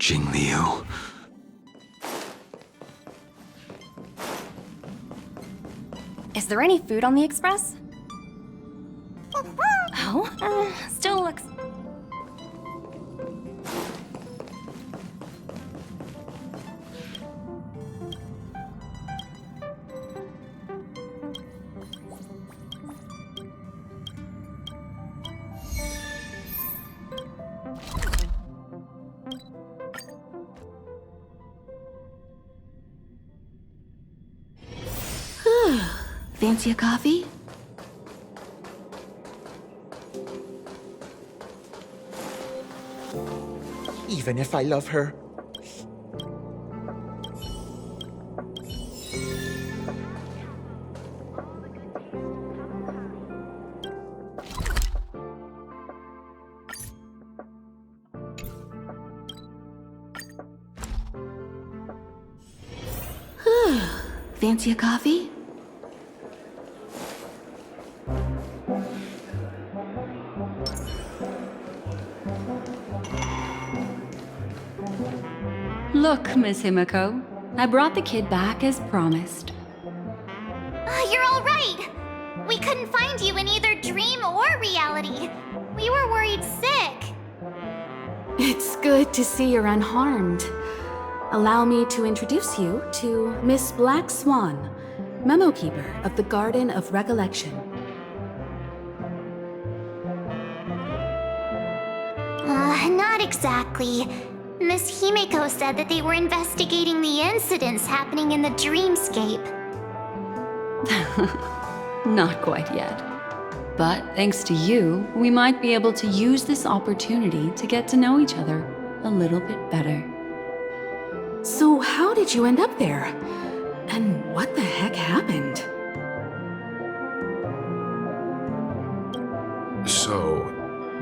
Jingliu. Is there any food on the express? Oh, still looks... Fancy a coffee? Even if I love her. Fancy a coffee? Look, Miss Himiko, I brought the kid back as promised. You're all right. We couldn't find you in either dream or reality. We were worried sick. It's good to see you're unharmed. Allow me to introduce you to Miss Black Swan, Memo Keeper of the Garden of Recollection. Not exactly. Miss Himiko said that they were investigating the incidents happening in the dreamscape. Not quite yet. But thanks to you, we might be able to use this opportunity to get to know each other a little bit better. So how did you end up there? And what the heck happened? So,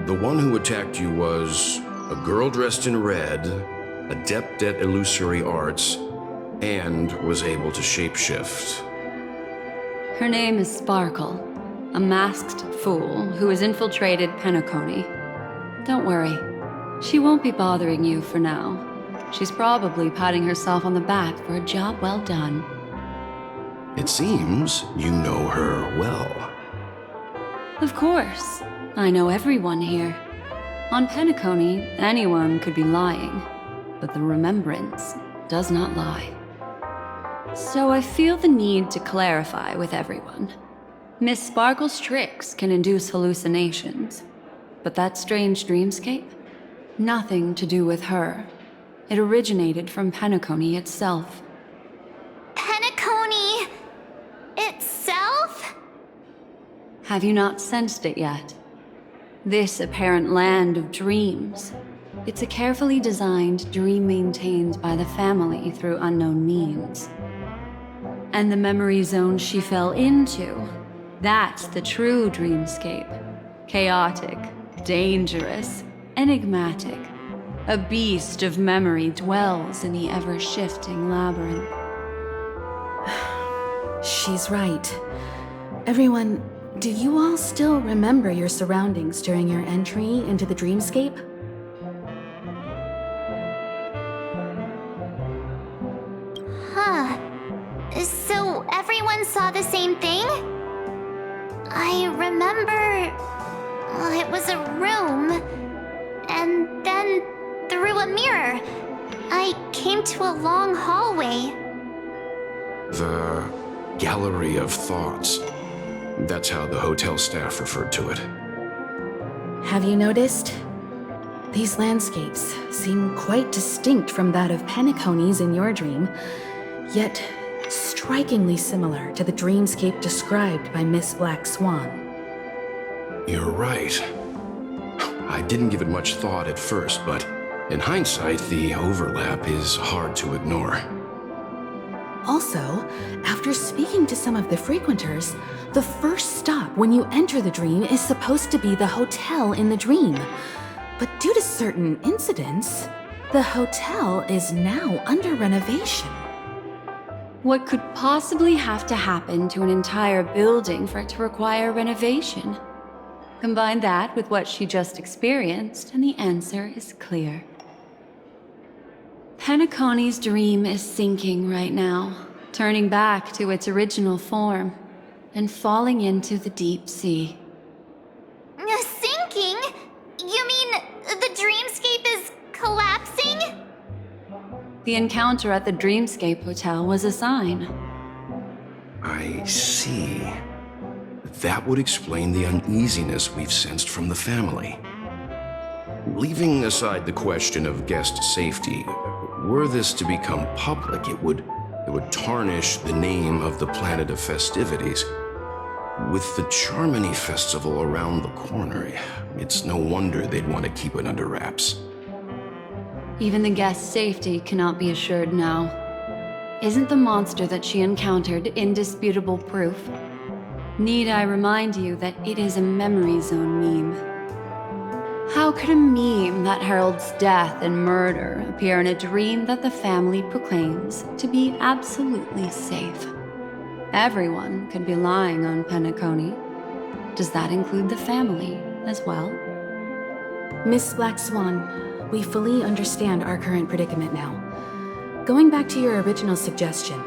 the one who attacked you was a girl dressed in red, adept at illusory arts, and was able to shapeshift. Her name is Sparkle, a masked fool who has infiltrated Penacony. Don't worry, she won't be bothering you for now. She's probably patting herself on the back for a job well done. It seems you know her well. Of course, I know everyone here. On Penacony, anyone could be lying, but the remembrance does not lie. So I feel the need to clarify with everyone. Miss Sparkle's tricks can induce hallucinations, but that strange dreamscape? Nothing to do with her. It originated from Penacony itself. Penacony itself? Have you not sensed it yet? This apparent land of dreams. It's a carefully designed dream maintained by the family through unknown means. And the memory zone she fell into, that's the true dreamscape. Chaotic, dangerous, enigmatic. A beast of memory dwells in the ever-shifting labyrinth. She's right. Everyone, do you all still remember your surroundings during your entry into the dreamscape? Huh. So everyone saw the same thing? I remember... it was a room. And then, through a mirror, I came to a long hallway. The Gallery of Thoughts. That's how the hotel staff referred to it. Have you noticed? These landscapes seem quite distinct from that of Penacony's in your dream, yet strikingly similar to the dreamscape described by Miss Black Swan. You're right. I didn't give it much thought at first, but in hindsight, the overlap is hard to ignore. Also, after speaking to some of the frequenters, the first stop when you enter the dream is supposed to be the hotel in the dream. But due to certain incidents, the hotel is now under renovation. What could possibly have to happen to an entire building for it to require renovation? Combine that with what she just experienced, and the answer is clear. Penacony's dream is sinking right now, turning back to its original form, and falling into the deep sea. Sinking? You mean the dreamscape is collapsing? The encounter at the Dreamscape Hotel was a sign. I see. That would explain the uneasiness we've sensed from the family. Leaving aside the question of guest safety, were this to become public, it would tarnish the name of the planet of festivities. With the Charmony Festival around the corner, it's no wonder they'd want to keep it under wraps. Even the guest's safety cannot be assured now. Isn't the monster that she encountered indisputable proof? Need I remind you that it is a memory zone meme? How could a meme that heralds death and murder appear in a dream that the family proclaims to be absolutely safe? Everyone could be lying on Penacony. Does that include the family as well? Miss Black Swan, we fully understand our current predicament now. Going back to your original suggestion,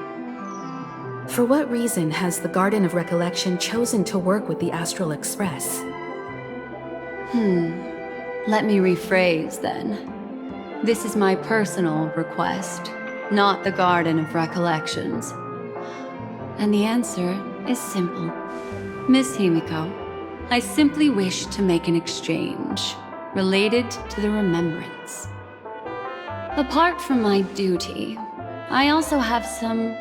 for what reason has the Garden of Recollection chosen to work with the Astral Express? Let me rephrase then. This is my personal request, not the Garden of Recollections. And the answer is simple. Miss Himiko, I simply wish to make an exchange related to the remembrance. Apart from my duty, I also have some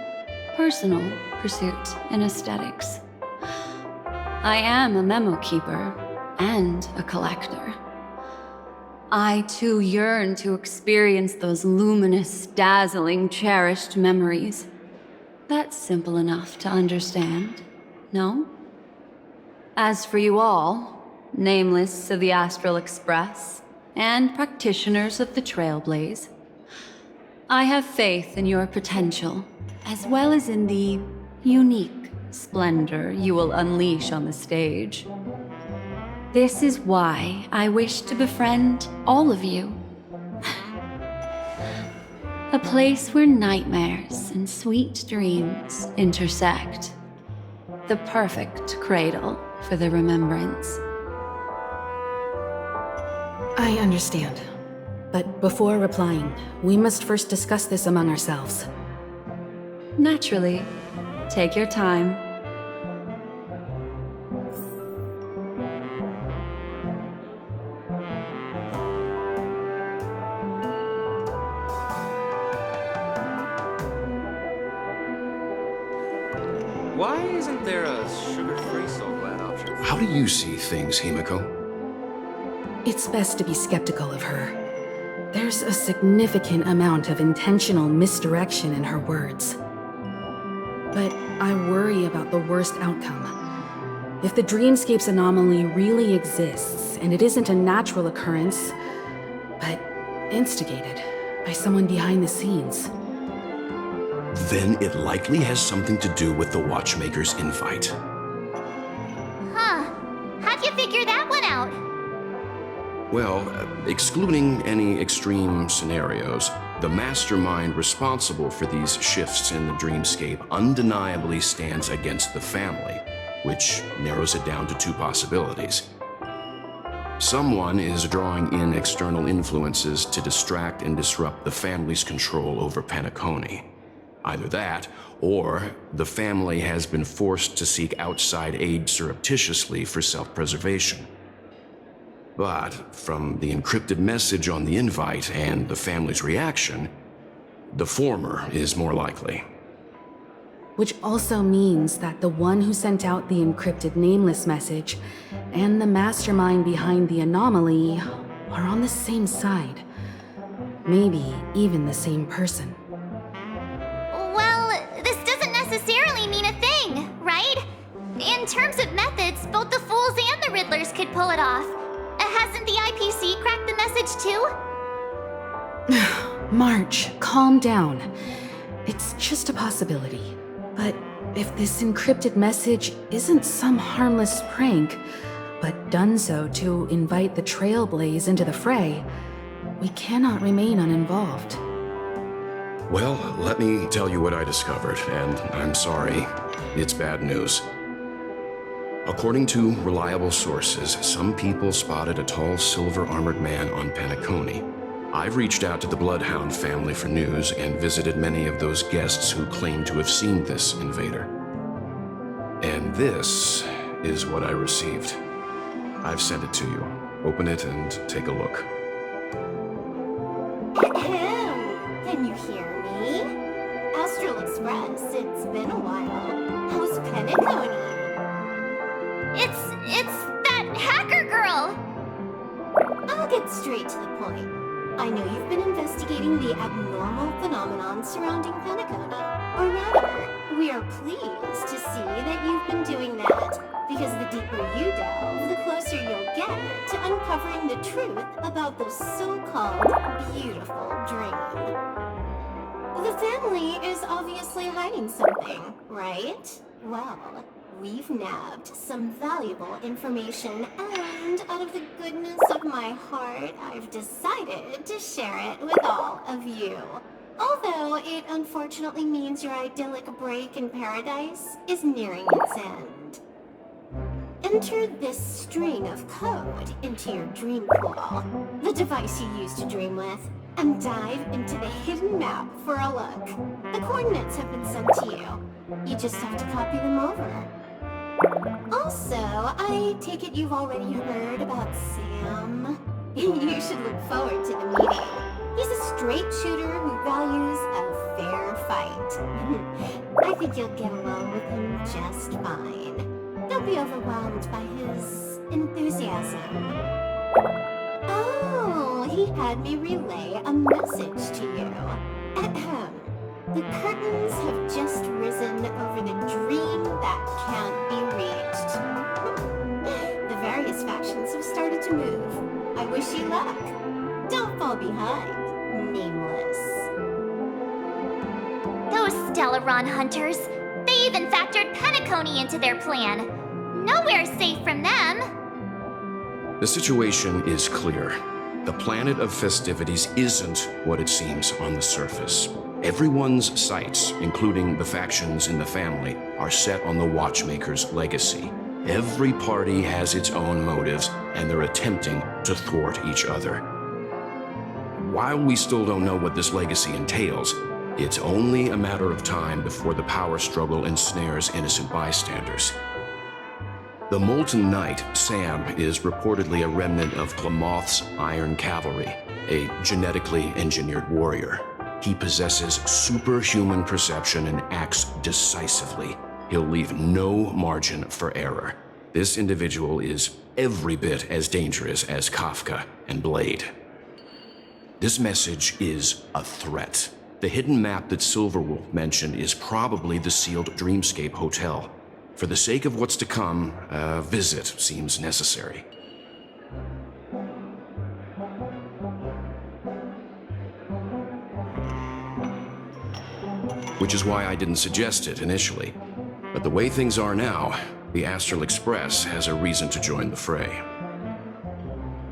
personal pursuit in aesthetics. I am a memo keeper and a collector. I too yearn to experience those luminous, dazzling, cherished memories. That's simple enough to understand, no? As for you all, nameless of the Astral Express, and practitioners of the Trailblaze, I have faith in your potential, as well as in the unique splendor you will unleash on the stage. This is why I wish to befriend all of you. A place where nightmares and sweet dreams intersect. The perfect cradle for the remembrance. I understand. But before replying, we must first discuss this among ourselves. Naturally. Take your time. Why isn't there a sugar-free Soulglad option? How do you see things, Himiko? It's best to be skeptical of her. There's a significant amount of intentional misdirection in her words. But I worry about the worst outcome. If the Dreamscape's anomaly really exists, and it isn't a natural occurrence, but instigated by someone behind the scenes, Then it likely has something to do with the Watchmaker's invite. Huh. How'd you figure that one out? Well, excluding any extreme scenarios, the mastermind responsible for these shifts in the dreamscape undeniably stands against the family, which narrows it down to two possibilities. Someone is drawing in external influences to distract and disrupt the family's control over Penacony. Either that, or the family has been forced to seek outside aid surreptitiously for self-preservation. But from the encrypted message on the invite and the family's reaction, the former is more likely. which also means that the one who sent out the encrypted nameless message and the mastermind behind the anomaly are on the same side. Maybe even the same person. Well, this doesn't necessarily mean a thing, right? In terms of methods, both the Fools and the Riddlers could pull it off. Hasn't the IPC cracked the message too? March, calm down. It's just a possibility. But if this encrypted message isn't some harmless prank, but done so to invite the Trailblaze into the fray, we cannot remain uninvolved. Well, let me tell you what I discovered, and I'm sorry. It's bad news. According to reliable sources, some people spotted a tall silver-armored man on Penacony. I've reached out to the Bloodhound family for news and visited many of those guests who claim to have seen this invader. And this is what I received. I've sent it to you. Open it and take a look. Ahem. Can you hear me? Astral Express, it's been a while. How's Penacony? It's that hacker girl! I'll get straight to the point. I know you've been investigating the abnormal phenomenon surrounding Penacony. Or rather, we are pleased to see that you've been doing that, because the deeper you delve, the closer you'll get to uncovering the truth about the so-called beautiful dream. The family is obviously hiding something, right? Well, we've nabbed some valuable information, and out of the goodness of my heart, I've decided to share it with all of you. Although it unfortunately means your idyllic break in paradise is nearing its end. Enter this string of code into your dream pool, the device you use to dream with, and dive into the hidden map for a look. The coordinates have been sent to you. You just have to copy them over. Also, I take it you've already heard about Sam. You should look forward to the meeting. He's a straight shooter who values a fair fight. I think you'll get along with him just fine. Don't be overwhelmed by his enthusiasm. Oh, he had me relay a message to you. Ahem. The curtains have just risen over the dream that can't be reached. The various factions have started to move. I wish you luck. Don't fall behind, nameless. Those Stellaron hunters, they even factored Penacony into their plan. Nowhere's safe from them. The situation is clear. The planet of festivities isn't what it seems on the surface. Everyone's sights, including the factions in the family, are set on the Watchmaker's legacy. Every party has its own motives, and they're attempting to thwart each other. While we still don't know what this legacy entails, it's only a matter of time before the power struggle ensnares innocent bystanders. The Molten Knight, Sam, is reportedly a remnant of Klamoth's Iron Cavalry, a genetically engineered warrior. He possesses superhuman perception and acts decisively. He'll leave no margin for error. This individual is every bit as dangerous as Kafka and Blade. This message is a threat. The hidden map that Silverwolf mentioned is probably the sealed Dreamscape Hotel. For the sake of what's to come, a visit seems necessary. Which is why I didn't suggest it initially. But the way things are now, the Astral Express has a reason to join the fray.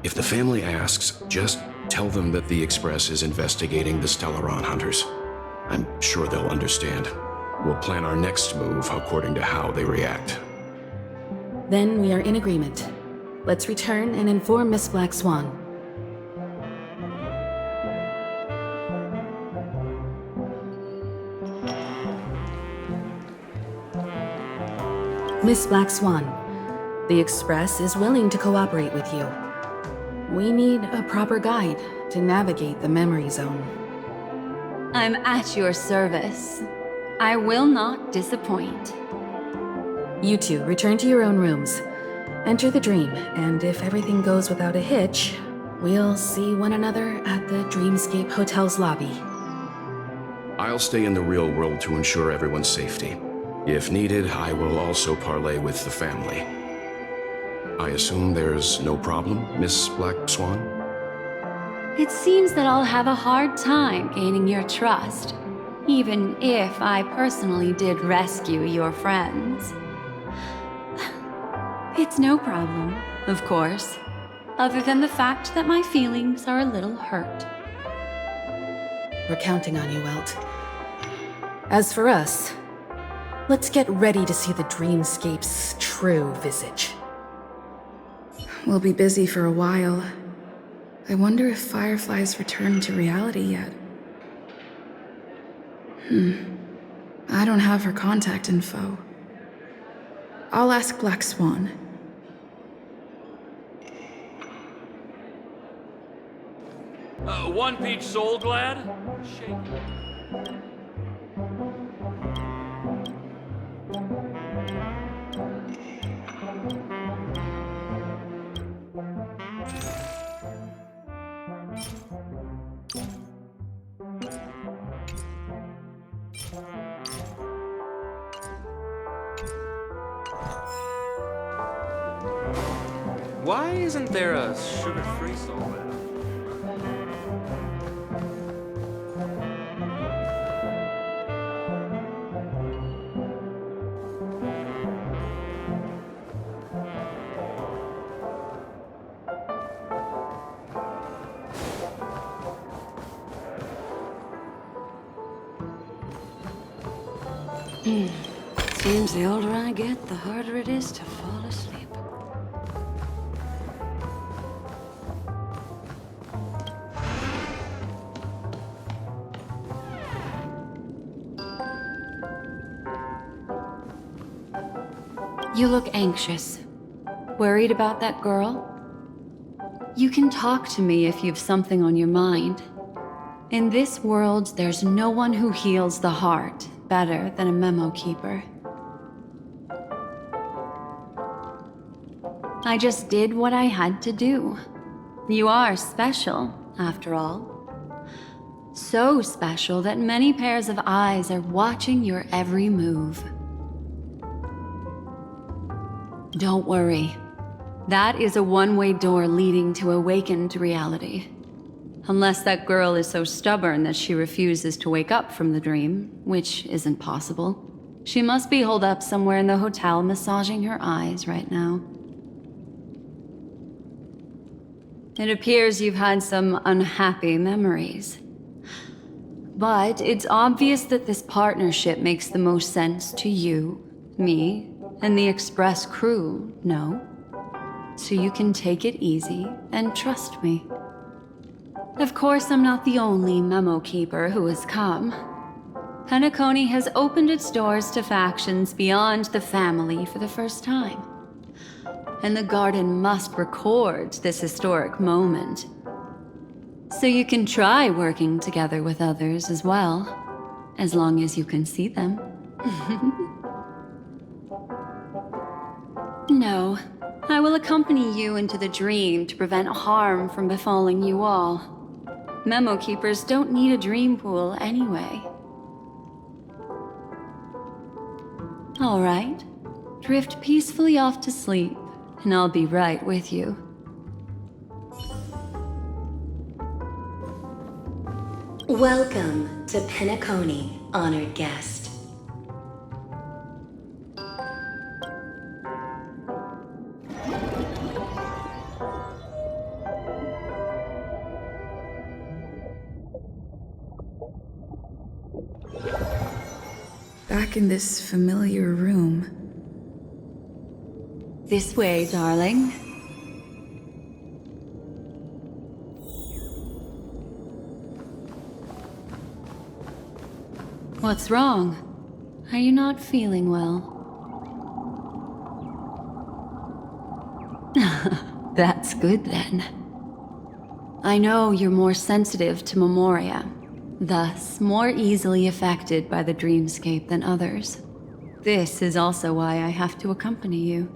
If the family asks, just tell them that the Express is investigating the Stellaron hunters. I'm sure they'll understand. We'll plan our next move according to how they react. Then we are in agreement. Let's return and inform Miss Black Swan. Miss Black Swan, the Express is willing to cooperate with you. We need a proper guide to navigate the memory zone. I'm at your service. I will not disappoint. You two return to your own rooms. Enter the dream, and if everything goes without a hitch, we'll see one another at the Dreamscape Hotel's lobby. I'll stay in the real world to ensure everyone's safety. If needed, I will also parley with the family. I assume there's no problem, Miss Black Swan? It seems that I'll have a hard time gaining your trust, even if I personally did rescue your friends. It's no problem, of course, other than the fact that my feelings are a little hurt. We're counting on you, Welt. As for us, let's get ready to see the dreamscape's true visage. We'll be busy for a while. I wonder if Firefly's returned to reality yet. I don't have her contact info. I'll ask Black Swan. One Peach Soul Glad? Shake. Why isn't there a sugar-free soul glad? Seems the older I get, the harder it is to fall asleep. You look anxious. Worried about that girl? You can talk to me if you've something on your mind. In this world, there's no one who heals the heart better than a memo keeper. I just did what I had to do. You are special, after all. So special that many pairs of eyes are watching your every move. Don't worry. That is a one-way door leading to awakened reality. Unless that girl is so stubborn that she refuses to wake up from the dream, which isn't possible. She must be holed up somewhere in the hotel massaging her eyes right now. It appears you've had some unhappy memories. But it's obvious that this partnership makes the most sense to you, me, and the Express crew, no? So you can take it easy and trust me. Of course, I'm not the only memo keeper who has come. Penacony has opened its doors to factions beyond the family for the first time. And the Garden must record this historic moment. So you can try working together with others as well, as long as you can see them. No, I will accompany you into the dream to prevent harm from befalling you all. Memo keepers don't need a dream pool anyway. All right, drift peacefully off to sleep, and I'll be right with you. Welcome to Penacony, honored guest. Back in this familiar room. This way, darling. What's wrong? Are you not feeling well? That's good then. I know you're more sensitive to Memoria, thus more easily affected by the dreamscape than others. This is also why I have to accompany you.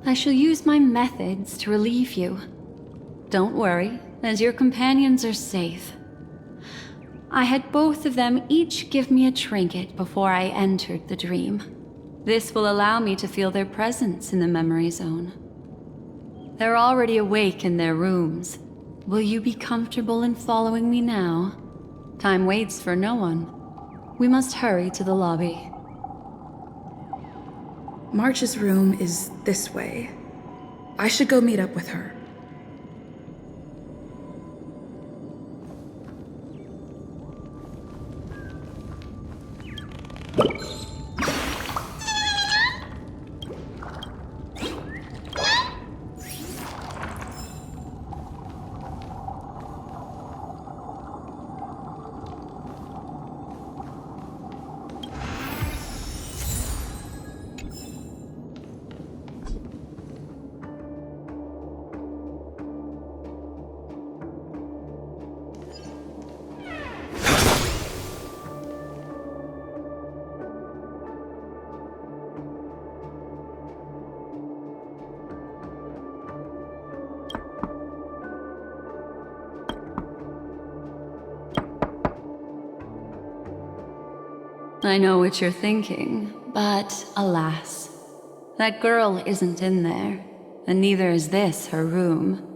I shall use my methods to relieve you. Don't worry, as your companions are safe. I had both of them each give me a trinket before I entered the dream. This will allow me to feel their presence in the memory zone. They're already awake in their rooms. Will you be comfortable in following me now? Time waits for no one. We must hurry to the lobby. March's room is this way. I should go meet up with her. I know what you're thinking, but alas, that girl isn't in there, and neither is this her room.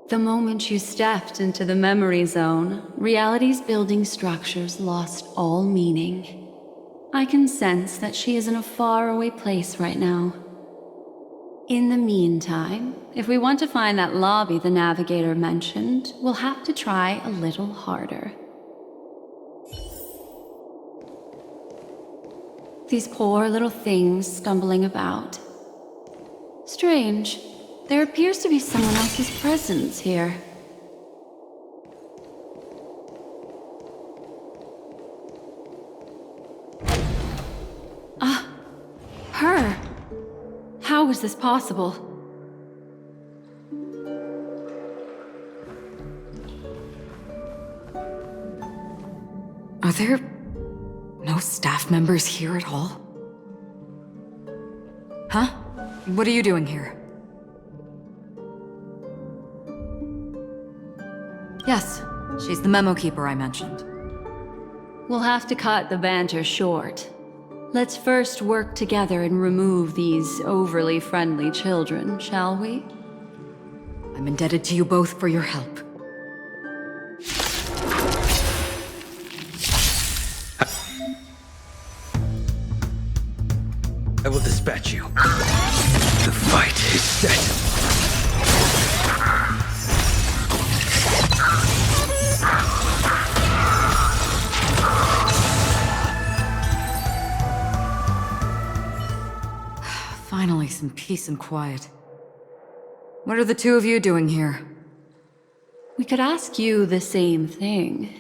The moment you stepped into the memory zone, reality's building structures lost all meaning. I can sense that she is in a faraway place right now. In the meantime, if we want to find that lobby the navigator mentioned, we'll have to try a little harder. These poor little things stumbling about. Strange. There appears to be someone else's presence here. Her! How is this possible? Are there no staff members here at all? Huh? What are you doing here? Yes, she's the memo keeper I mentioned. We'll have to cut the banter short. Let's first work together and remove these overly friendly children, shall we? I'm indebted to you both for your help. I will dispatch you. The fight is set. Finally, some peace and quiet. What are the two of you doing here? We could ask you the same thing.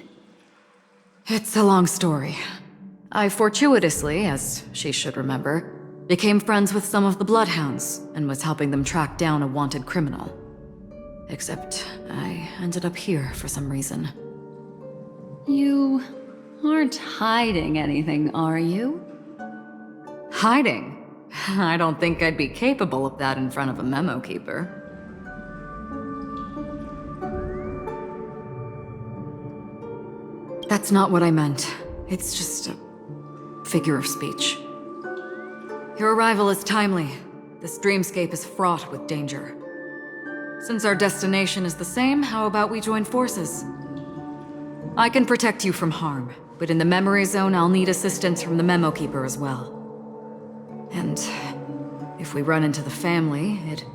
It's a long story. I fortuitously, as she should remember, became friends with some of the Bloodhounds and was helping them track down a wanted criminal. Except I ended up here for some reason. You aren't hiding anything, are you? Hiding? I don't think I'd be capable of that in front of a memo keeper. That's not what I meant. It's just a figure of speech. Your arrival is timely. This dreamscape is fraught with danger. Since our destination is the same, how about we join forces? I can protect you from harm, but in the memory zone I'll need assistance from the memo keeper as well. And if we run into the family, it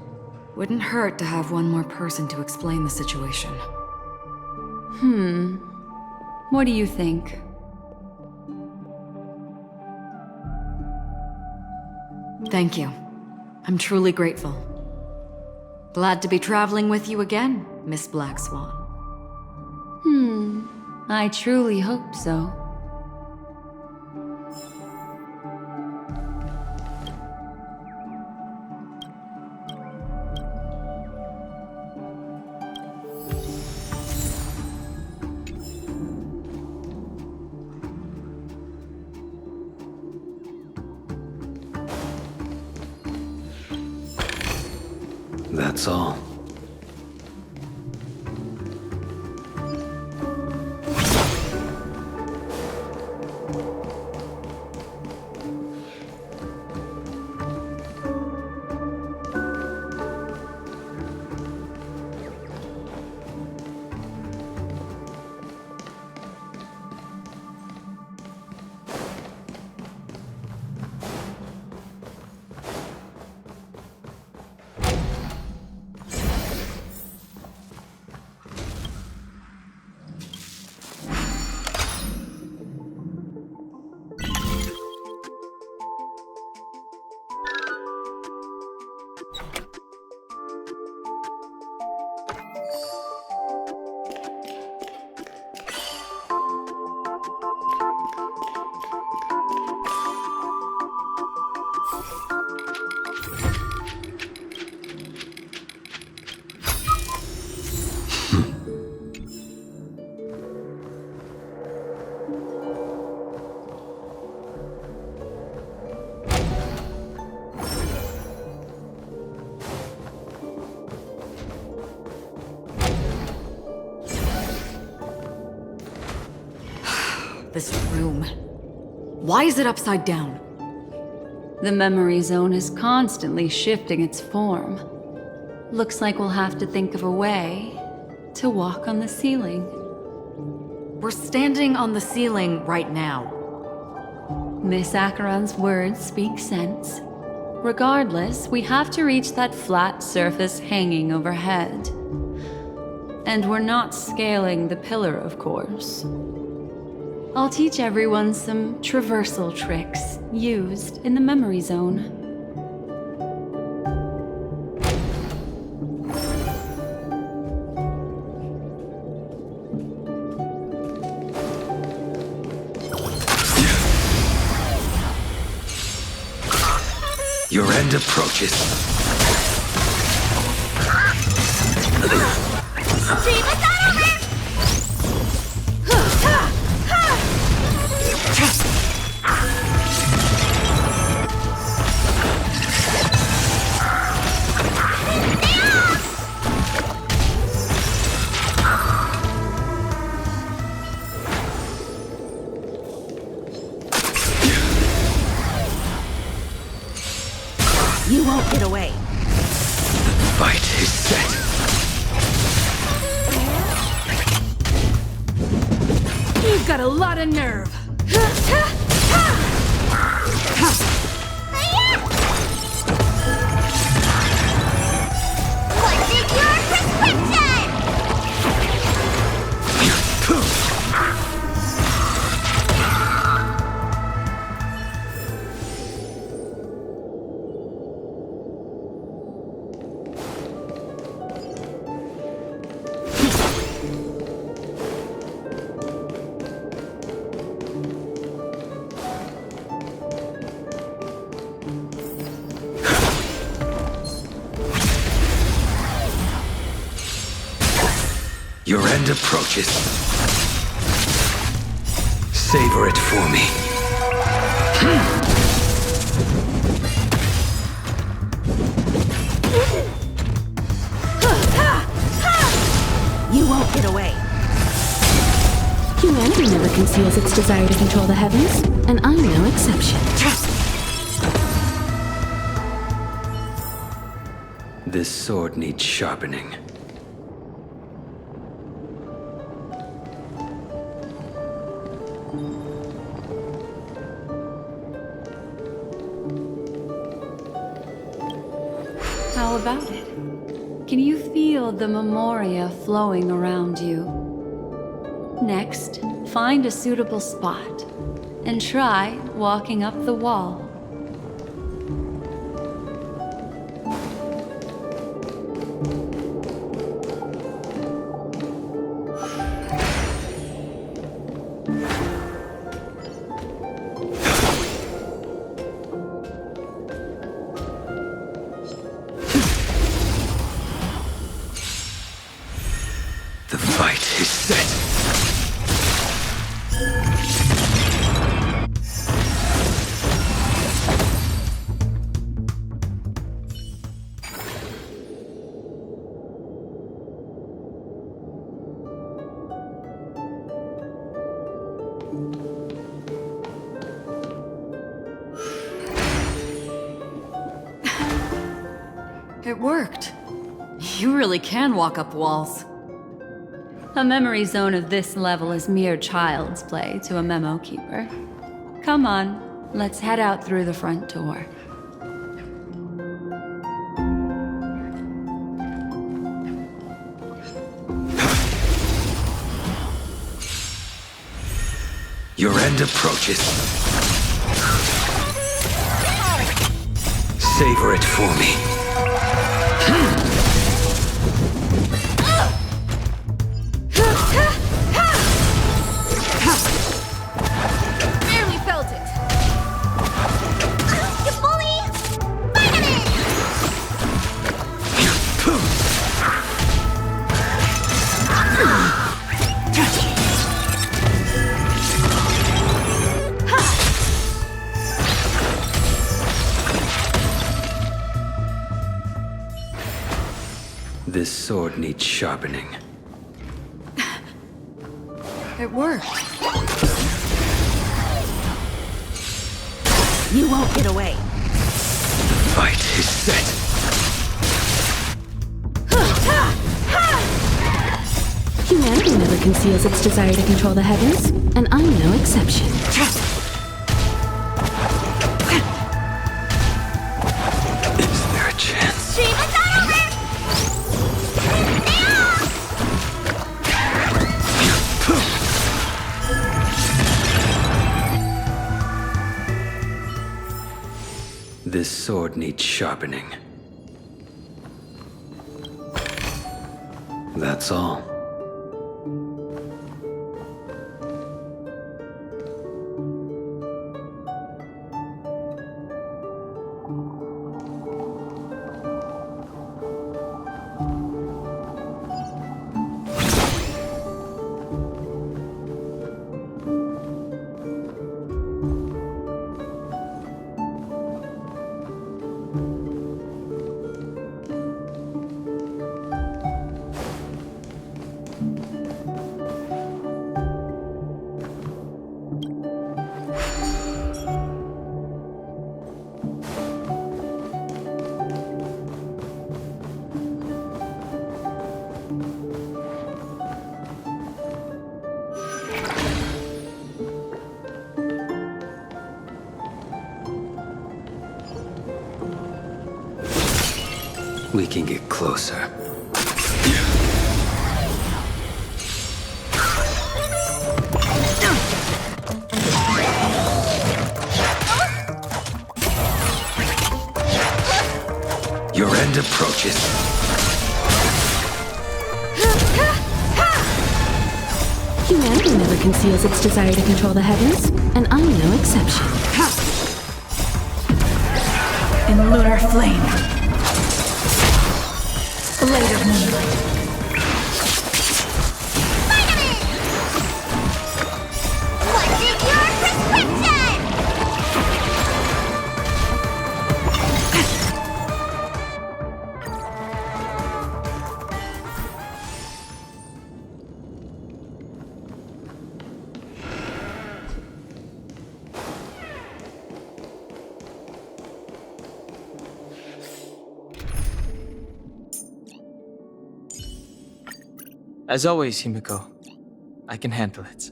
wouldn't hurt to have one more person to explain the situation. What do you think? Thank you. I'm truly grateful. Glad to be traveling with you again, Miss Black Swan. I truly hope so. That's all. this room. Why is it upside down? The memory zone is constantly shifting its form. Looks like we'll have to think of a way to walk on the ceiling. We're standing on the ceiling right now. Miss Acheron's words speak sense. Regardless, we have to reach that flat surface hanging overhead. And we're not scaling the pillar, of course. I'll teach everyone some traversal tricks used in the memory zone. Your end approaches. You won't get away. The fight is set. You've got a lot of nerve. What's in your prescription? Your end approaches. Savor it for me. You won't get away. Humanity never conceals its desire to control the heavens, and I'm no exception. This sword needs sharpening. How about it? Can you feel the memoria flowing around you? Next, find a suitable spot and try walking up the wall. The fight is set. It worked. You really can walk up walls. A memory zone of this level is mere child's play to a memo keeper. Come on, let's head out through the front door. Your end approaches. Savor it for me. Barely felt it. You bully! Vitamin! This sword needs sharpening. It worked. You won't get away. The fight is set. Humanity never conceals its desire to control the heavens, and I'm no exception. Is there a chance? Stream is not over! This sword needs sharpening. That's all. We can get closer. Your end approaches. Humanity never conceals its desire to control the heavens, and I'm no exception. In lunar flame. Blade of moonlight. What's in your prescription? As always, Himiko, I can handle it.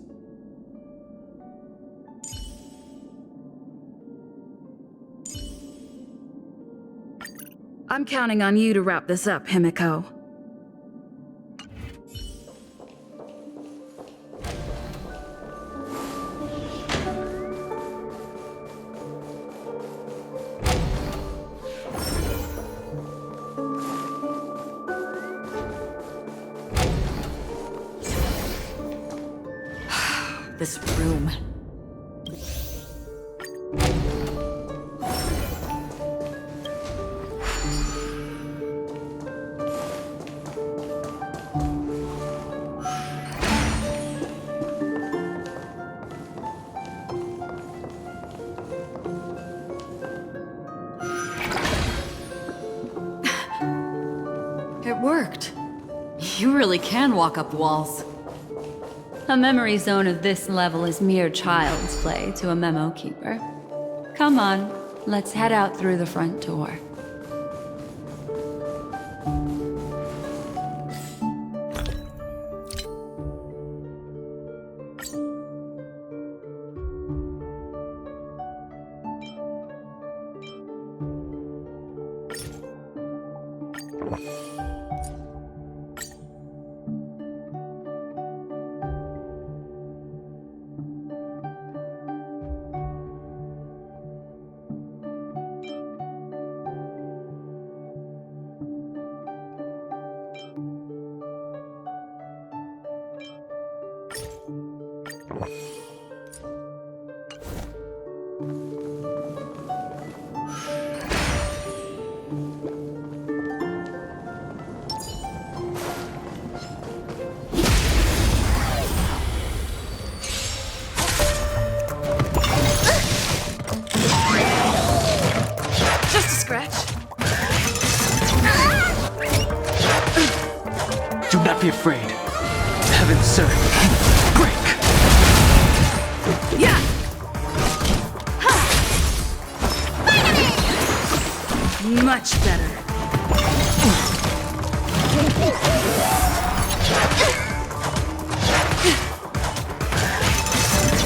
I'm counting on you to wrap this up, Himiko. This room. It worked. You really can walk up walls. A memory zone of this level is mere child's play to a memo keeper. Come on, let's head out through the front door. not be afraid. Heaven serve. Break! Yeah! Much better.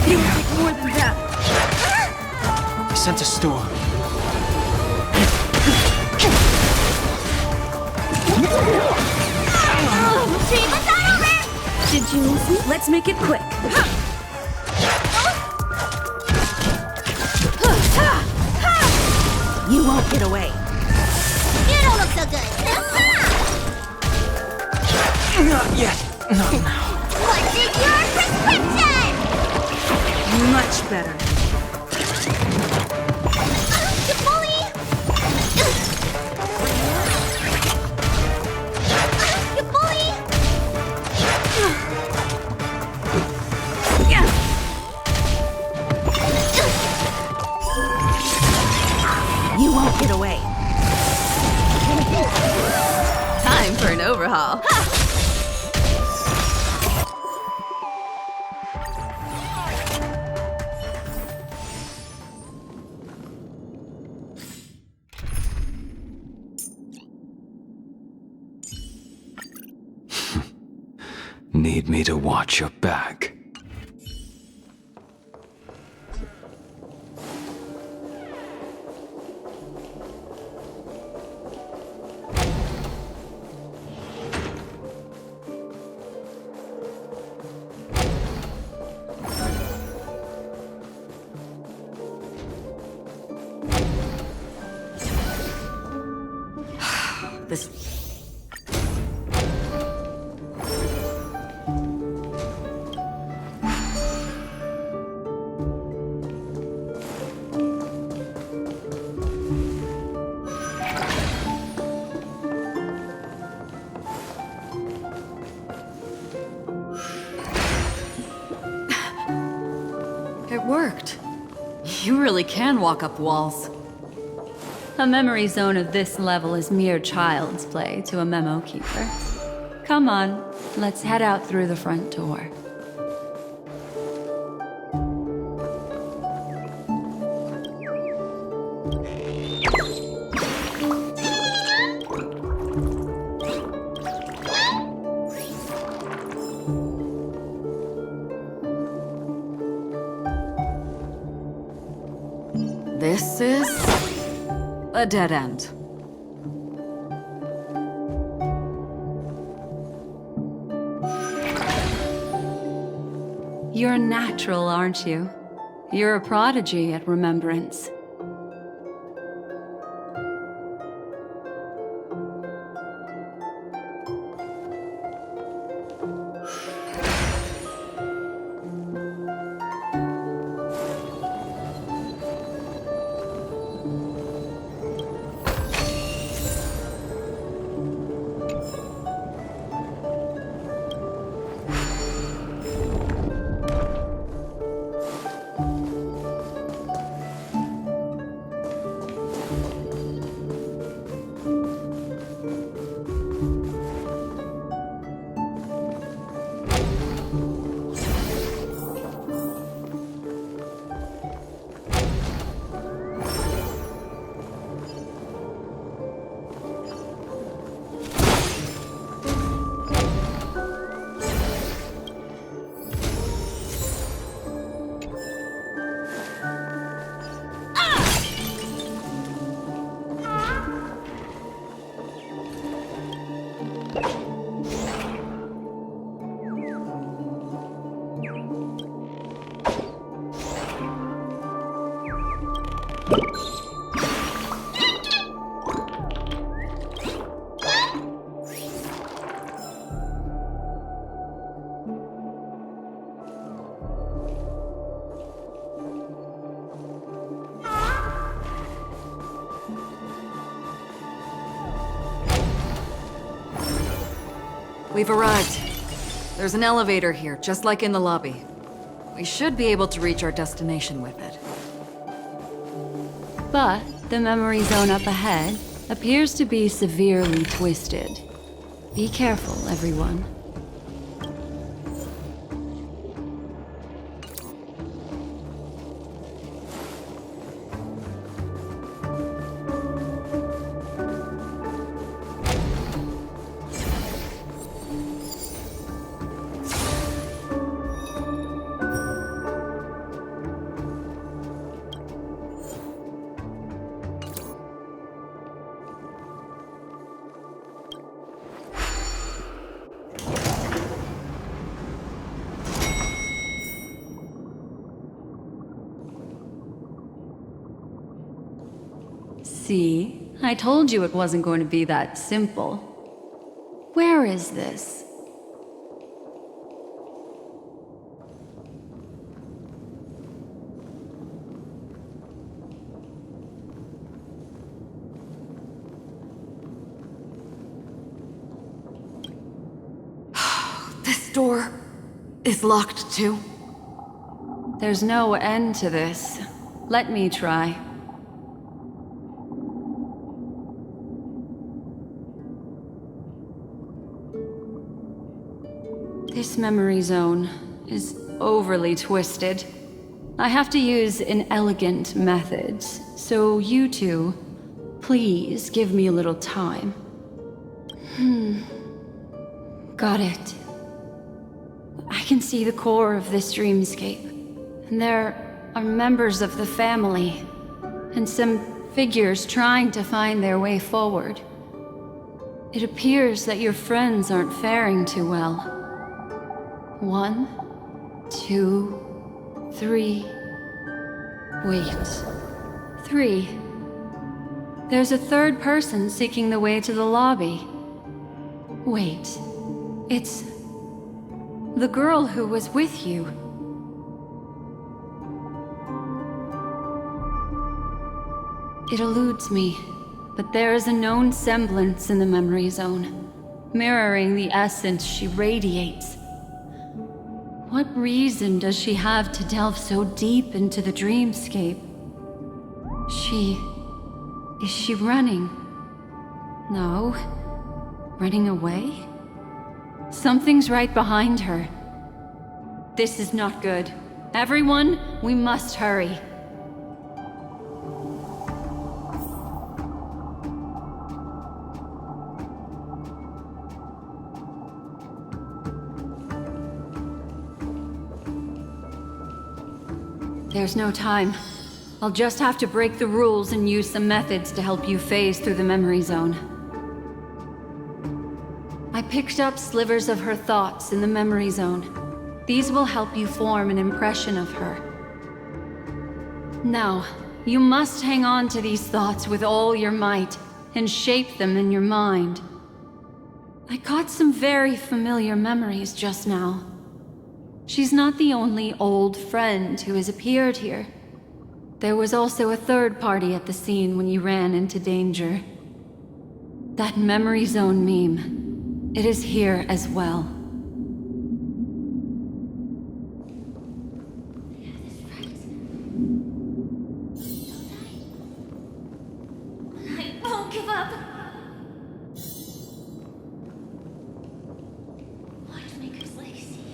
You take more than that. I sent a storm. Did you miss me? Let's make it quick. You won't get away. You don't look so good. Not yet. Not now. What's in your prescription? Much better. You bully! You bully! You won't get away. Time for an overhaul. Need me to watch your back. This. It worked. You really can walk up walls. A memory zone of this level is mere child's play to a memo keeper. Come on, let's head out through the front door. This is a dead end. You're natural, aren't you? You're a prodigy at remembrance. We've arrived. There's an elevator here, just like in the lobby. We should be able to reach our destination with it. But the memory zone up ahead appears to be severely twisted. Be careful, everyone. See? I told you it wasn't going to be that simple. Where is this? This door is locked too. There's no end to this. Let me try. This memory zone is overly twisted. I have to use inelegant methods, so you two, please give me a little time. Got it. I can see the core of this dreamscape, and there are members of the family, and some figures trying to find their way forward. It appears that your friends aren't faring too well. 1, 2, 3. Wait. 3. There's a third person seeking the way to the lobby. Wait. It's the girl who was with you. It eludes me, but there is a known semblance in the memory zone, mirroring the essence she radiates. What reason does she have to delve so deep into the dreamscape? Is she running? No. Running away? Something's right behind her. This is not good. Everyone, we must hurry. There's no time. I'll just have to break the rules and use some methods to help you phase through the memory zone. I picked up slivers of her thoughts in the memory zone. These will help you form an impression of her. Now, you must hang on to these thoughts with all your might and shape them in your mind. I caught some very familiar memories just now. She's not the only old friend who has appeared here. There was also a third party at the scene when you ran into danger. That memory zone meme, it is here as well. I won't give up. Watchmaker's legacy.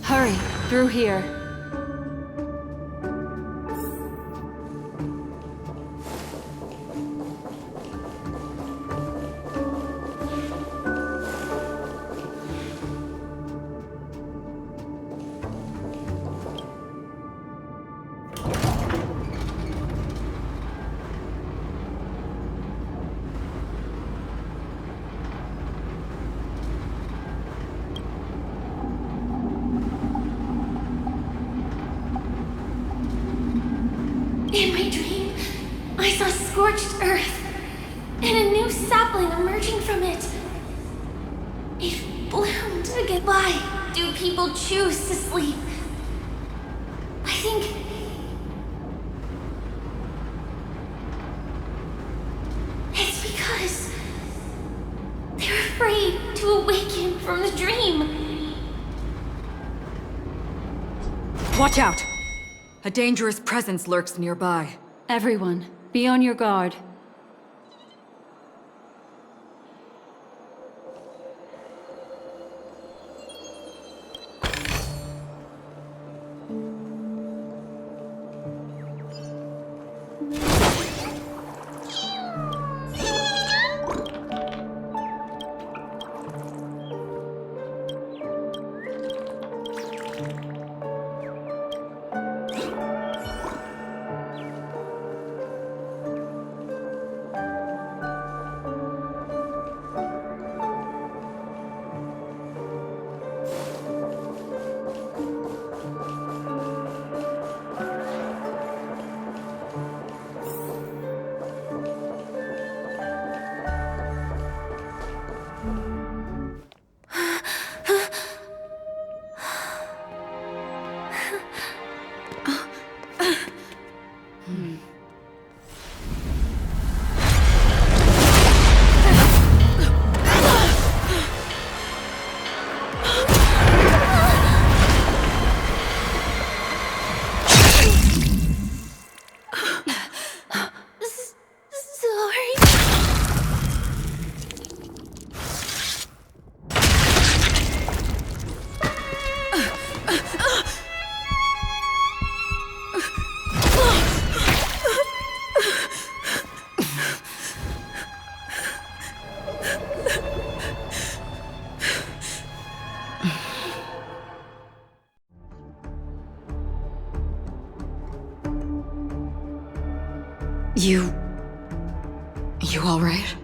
Hurry, through here. In my dream, I saw scorched earth and a new sapling emerging from it. It bloomed again. Why do people choose to sleep? I think it's because they're afraid to awaken from the dream. Watch out! A dangerous presence lurks nearby. Everyone, be on your guard. You all right?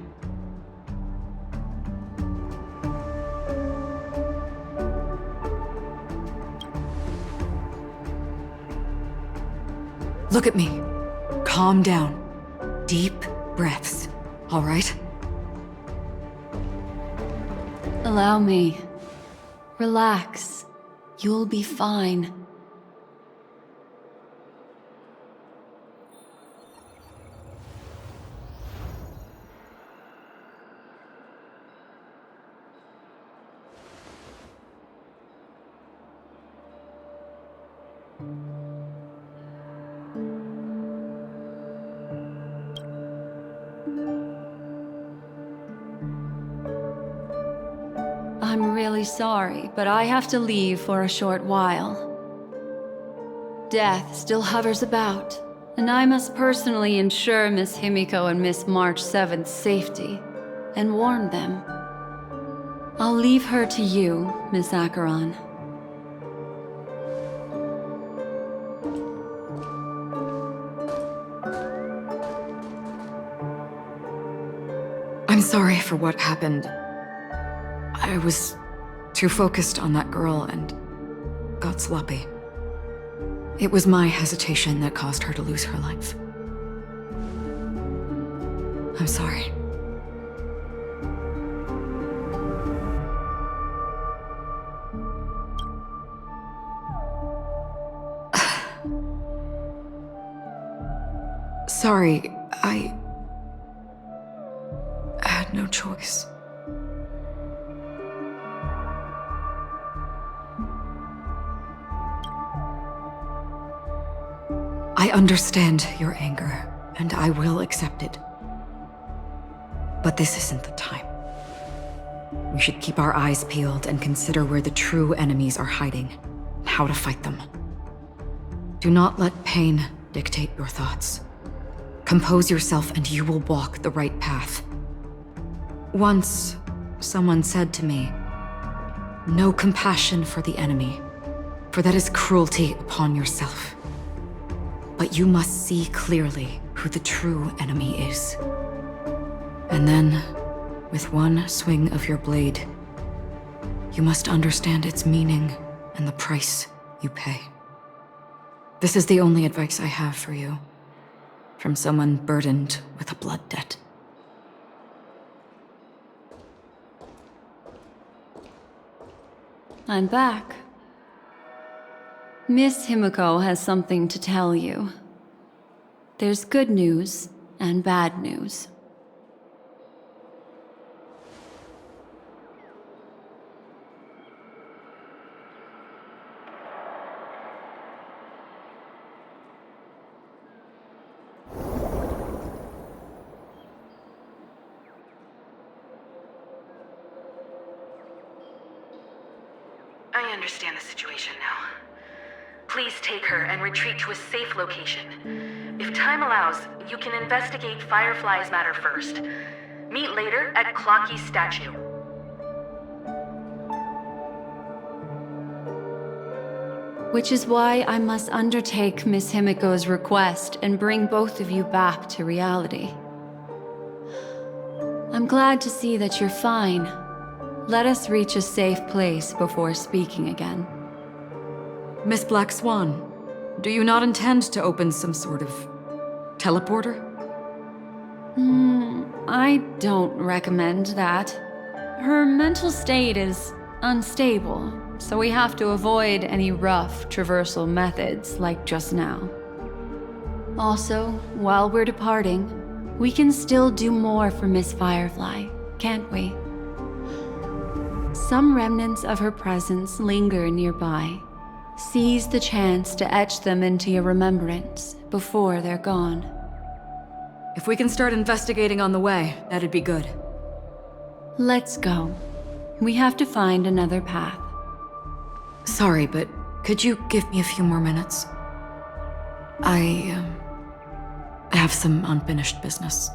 Look at me. Calm down. Deep breaths, all right? Allow me. Relax. You'll be fine. I'm really sorry, but I have to leave for a short while. Death still hovers about, and I must personally ensure Miss Himiko and Miss March 7th's safety, and warn them. I'll leave her to you, Miss Acheron. I'm sorry for what happened. I was too focused on that girl and got sloppy. It was my hesitation that caused her to lose her life. I'm sorry. Sorry, I had no choice. I understand your anger, and I will accept it. But this isn't the time. We should keep our eyes peeled and consider where the true enemies are hiding, and how to fight them. Do not let pain dictate your thoughts. Compose yourself and you will walk the right path. Once, someone said to me, "No compassion for the enemy, for that is cruelty upon yourself. But you must see clearly who the true enemy is. And then, with one swing of your blade, you must understand its meaning and the price you pay." This is the only advice I have for you. from someone burdened with a blood debt. I'm back. Miss Himiko has something to tell you. There's good news and bad news. I understand the situation now. Please take her and retreat to a safe location. If time allows, you can investigate Firefly's matter first. Meet later at Clocky's statue. Which is why I must undertake Miss Himiko's request and bring both of you back to reality. I'm glad to see that you're fine. Let us reach a safe place before speaking again. Miss Black Swan, do you not intend to open some sort of teleporter? I don't recommend that. Her mental state is unstable, so we have to avoid any rough traversal methods like just now. Also, while we're departing, we can still do more for Miss Firefly, can't we? Some remnants of her presence linger nearby. Seize the chance to etch them into your remembrance before they're gone. If we can start investigating on the way, that'd be good. Let's go. We have to find another path. Sorry, but could you give me a few more minutes? I have some unfinished business.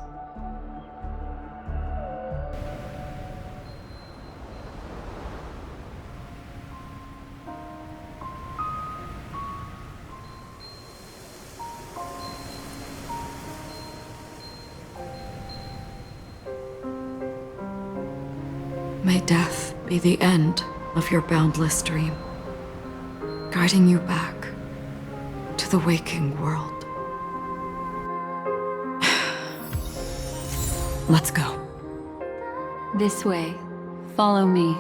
May death be the end of your boundless dream, guiding you back to the waking world. Let's go. This way. Follow me.